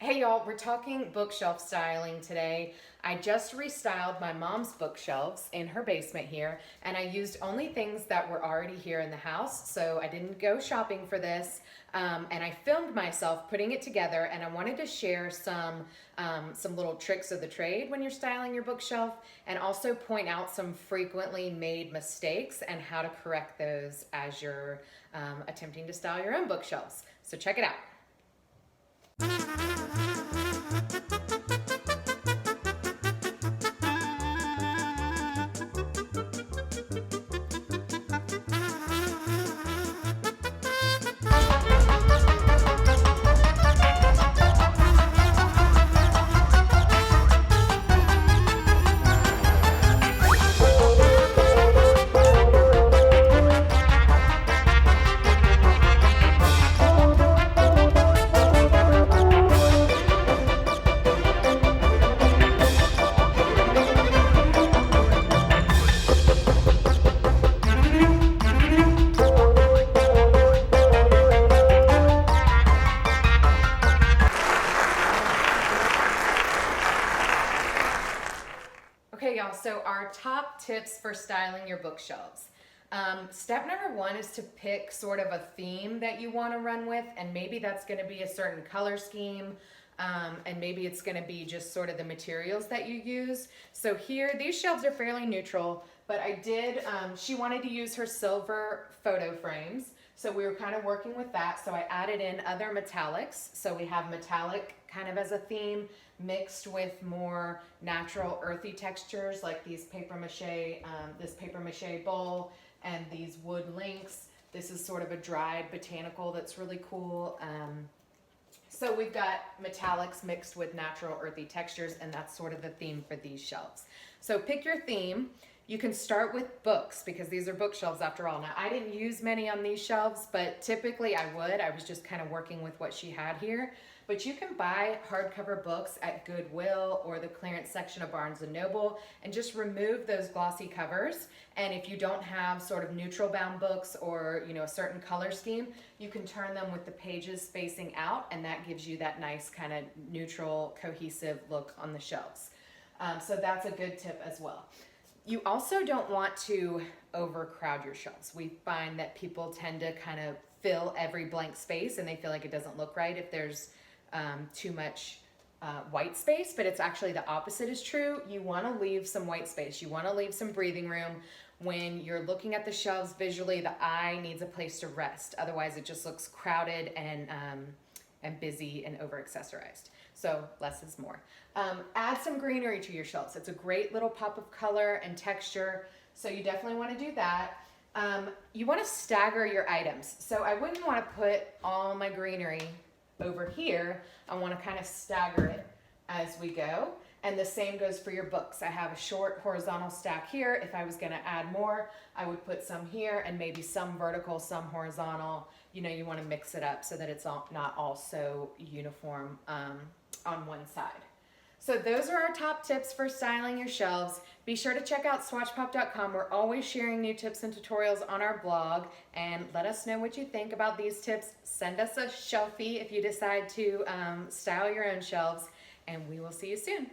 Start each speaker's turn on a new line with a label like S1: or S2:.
S1: Hey y'all, we're talking bookshelf styling today. I just restyled my mom's bookshelves in her basement here, and I used only things that were already here in the house, so I didn't go shopping for this. And I filmed myself putting it together, and I wanted to share some little tricks of the trade when you're styling your bookshelf, and also point out some frequently made mistakes and how to correct those as you're attempting to style your own bookshelves. So check it out. Okay, y'all, so our top tips for styling your bookshelves. Step number one is to pick sort of a theme that you want to run with, and maybe that's going to be a certain color scheme, and maybe it's going to be just sort of the materials that you use. So here, these shelves are fairly neutral, but she wanted to use her silver photo frames, so we were kind of working with that. So I added in other metallics. So we have metallic kind of as a theme, mixed with more natural earthy textures like these this paper mache bowl and these wood links. This is sort of a dried botanical that's really cool. So we've got metallics mixed with natural earthy textures, and that's sort of the theme for these shelves. So pick your theme. You can start with books because these are bookshelves after all. Now, I didn't use many on these shelves, but typically I would. I was just kind of working with what she had here. But you can buy hardcover books at Goodwill or the clearance section of Barnes & Noble and just remove those glossy covers. And if you don't have sort of neutral bound books or, a certain color scheme, you can turn them with the pages spacing out, and that gives you that nice kind of neutral, cohesive look on the shelves. So that's a good tip as well. You also don't want to overcrowd your shelves. We find that people tend to kind of fill every blank space and they feel like it doesn't look right if there's too much white space, but it's actually the opposite is true. You want to leave some white space. You want to leave some breathing room. When you're looking at the shelves visually, the eye needs a place to rest. Otherwise, it just looks crowded and busy and over accessorized. So less is more. Add some greenery to your shelves. It's a great little pop of color and texture. So you definitely want to do that. You want to stagger your items. So I wouldn't want to put all my greenery over here. I want to kind of stagger it as we go. And the same goes for your books. I have a short horizontal stack here. If I was going to add more, I would put some here and maybe some vertical, some horizontal. You want to mix it up so that it's not all so uniform on one side. So those are our top tips for styling your shelves. Be sure to check out swatchpop.com. We're always sharing new tips and tutorials on our blog, and let us know what you think about these tips. Send us a shelfie if you decide to style your own shelves, and we will see you soon.